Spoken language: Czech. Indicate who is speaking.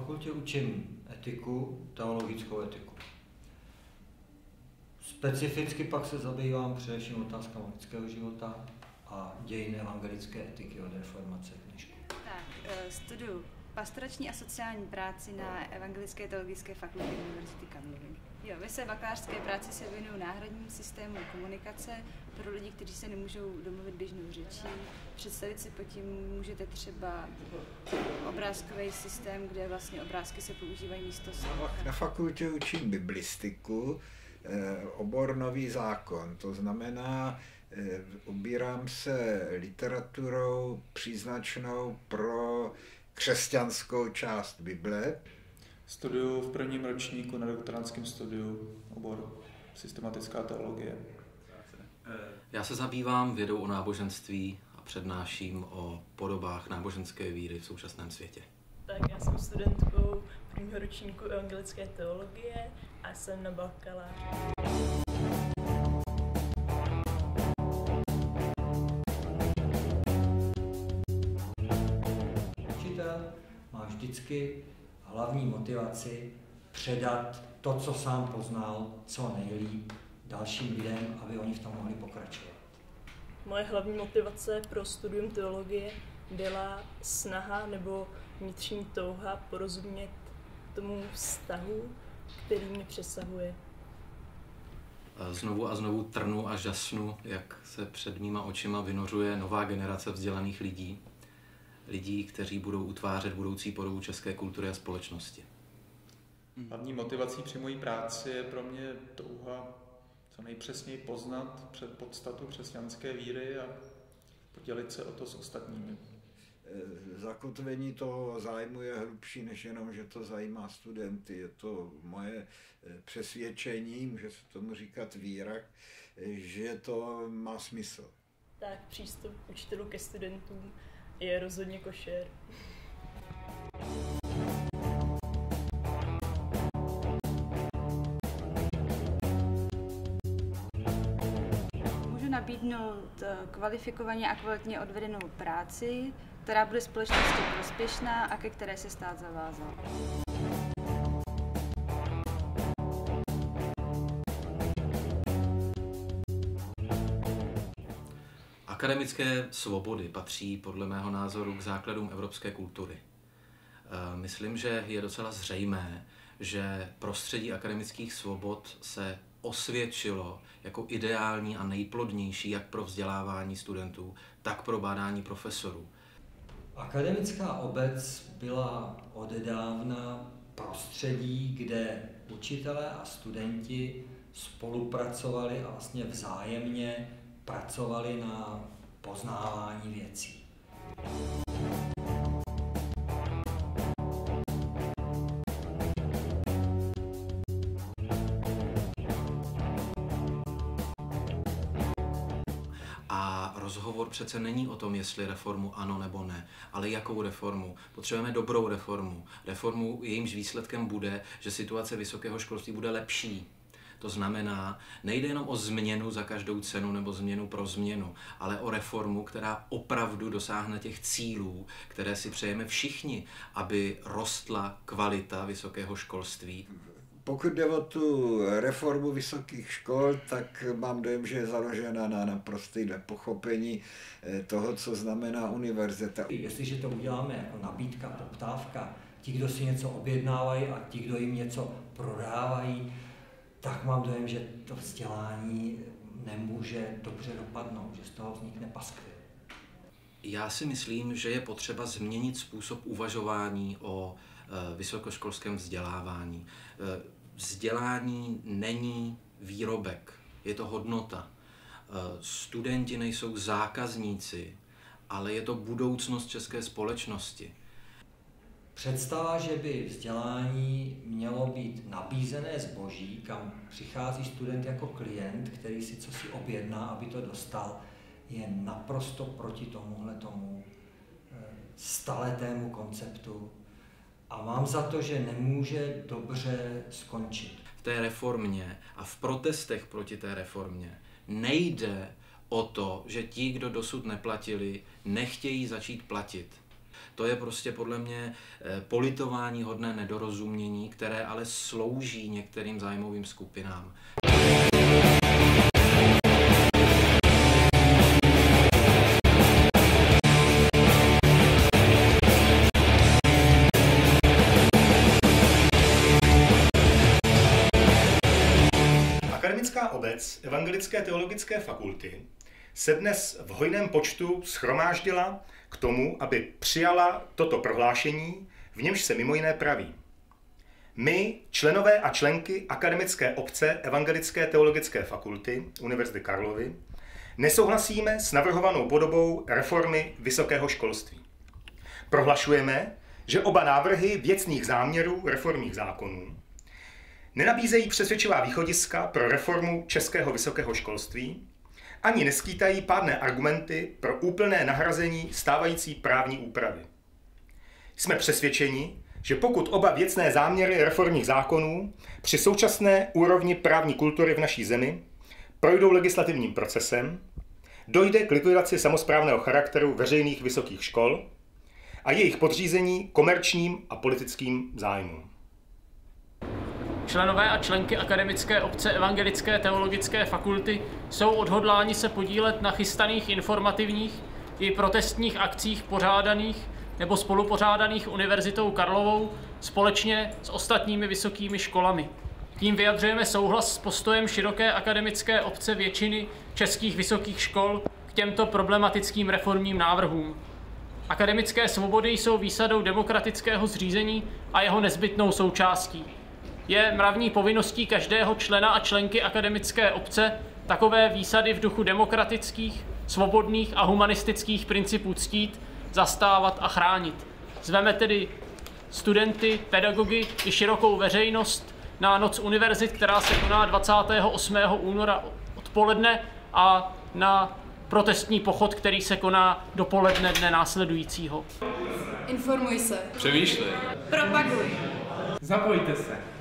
Speaker 1: fakultě učím etiku, teologickou etiku. Specificky pak se zabývám především otázkami lidského života a dějin evangelické etiky od reformace k dnešku.
Speaker 2: Tak, studuju pastorační a sociální práci na Evangelické teologické fakultě Univerzity Karlovy. Jo, ve své bakalářské práci se věnuju náhradním systému komunikace pro lidi, kteří se nemůžou domluvit běžnou řečí. Představit si pod tím můžete třeba obrázkový systém, kde vlastně obrázky se používají místo slov.
Speaker 3: Na fakultě učím biblistiku, obor nový zákon, to znamená, ubírám se literaturou příznačnou pro křesťanskou část Bible.
Speaker 4: Studuju v prvním ročníku na doktorandském studiu obor systematická teologie.
Speaker 5: Já se zabývám vědou o náboženství a přednáším o podobách náboženské víry v současném světě.
Speaker 6: Tak já jsem studentkou prvního ročníku evangelické teologie a jsem na bakaláři.
Speaker 1: Učitel má vždycky hlavní motivaci předat to, co sám poznal, co nejlíp dalším lidem, aby oni v tom mohli pokračovat.
Speaker 6: Moje hlavní motivace pro studium teologie byla snaha nebo vnitřní touha porozumět tomu vztahu, který mě přesahuje.
Speaker 5: Znovu a znovu trnu a žasnu, jak se před mýma očima vynořuje nová generace vzdělaných lidí. Lidí, kteří budou utvářet budoucí podobu české kultury a společnosti.
Speaker 4: Hlavní motivací při mojí práci je pro mě touha co nejpřesněji poznat podstatu křesťanské víry a podělit se o to s ostatními.
Speaker 3: Zakotvení toho zájmu je hlubší, než jenom, že to zajímá studenty. Je to moje přesvědčení, může se tomu říkat víra, že to má smysl.
Speaker 6: Tak přístup učitelů ke studentům je rozhodně košer.
Speaker 2: Můžu nabídnout kvalifikovaně a kvalitně odvedenou práci, která bude společnosti prospěšná a ke které se stát zavázal.
Speaker 5: Akademické svobody patří podle mého názoru k základům evropské kultury. Myslím, že je docela zřejmé, že prostředí akademických svobod se osvědčilo jako ideální a nejplodnější jak pro vzdělávání studentů, tak pro bádání profesorů.
Speaker 1: Akademická obec byla odedávna prostředí, kde učitelé a studenti spolupracovali a vlastně vzájemně pracovali na poznávání věcí.
Speaker 5: A rozhovor přece není o tom, jestli reformu ano nebo ne, ale jakou reformu. Potřebujeme dobrou reformu. Reformu, jejímž výsledkem bude, že situace vysokého školství bude lepší. To znamená, nejde jenom o změnu za každou cenu nebo změnu pro změnu, ale o reformu, která opravdu dosáhne těch cílů, které si přejeme všichni, aby rostla kvalita vysokého školství.
Speaker 3: Pokud jde o tu reformu vysokých škol, tak mám dojem, že je založena na naprosté nepochopení toho, co znamená univerzita.
Speaker 1: Jestliže to uděláme jako nabídka, poptávka, ti, kdo si něco objednávají a ti, kdo jim něco prodávají, tak mám dojem, že to vzdělání nemůže dobře dopadnout, že z toho vznikne paskvil.
Speaker 5: Já si myslím, že je potřeba změnit způsob uvažování o vysokoškolském vzdělávání. Vzdělání není výrobek, je to hodnota. Studenti nejsou zákazníci, ale je to budoucnost české společnosti.
Speaker 1: Představa, že by vzdělání mělo být nabízené zboží, kam přichází student jako klient, který si co si objedná, aby to dostal, je naprosto proti tomu staletému konceptu. A mám za to, že nemůže dobře skončit.
Speaker 5: V té reformě a v protestech proti té reformě nejde o to, že ti, kdo dosud neplatili, nechtějí začít platit. To je prostě podle mě politování hodné nedorozumění, které ale slouží některým zájmovým skupinám.
Speaker 7: Akademická obec Evangelické teologické fakulty se dnes v hojném počtu shromáždila k tomu, aby přijala toto prohlášení, v němž se mimo jiné praví: My, členové a členky Akademické obce Evangelické teologické fakulty Univerzity Karlovy, nesouhlasíme s navrhovanou podobou reformy vysokého školství. Prohlašujeme, že oba návrhy věcných záměrů reformních zákonů nenabízejí přesvědčivá východiska pro reformu českého vysokého školství, ani neskýtají pádné argumenty pro úplné nahrazení stávající právní úpravy. Jsme přesvědčeni, že pokud oba věcné záměry reformních zákonů při současné úrovni právní kultury v naší zemi projdou legislativním procesem, dojde k likvidaci samosprávného charakteru veřejných vysokých škol a jejich podřízení komerčním a politickým zájmům.
Speaker 8: Členové a členky Akademické obce Evangelické teologické fakulty jsou odhodláni se podílet na chystaných informativních i protestních akcích pořádaných nebo spolupořádaných Univerzitou Karlovou společně s ostatními vysokými školami. Tím vyjadřujeme souhlas s postojem široké akademické obce většiny českých vysokých škol k těmto problematickým reformním návrhům. Akademické svobody jsou výsadou demokratického zřízení a jeho nezbytnou součástí. Je mravní povinností každého člena a členky akademické obce takové výsady v duchu demokratických, svobodných a humanistických principů ctít, zastávat a chránit. Zveme tedy studenty, pedagogy i širokou veřejnost na Noc univerzit, která se koná 28. února odpoledne, a na protestní pochod, který se koná dopoledne dne následujícího.
Speaker 9: Informuj se.
Speaker 10: Přemýšlej.
Speaker 9: Propaguj.
Speaker 11: Zapojte se.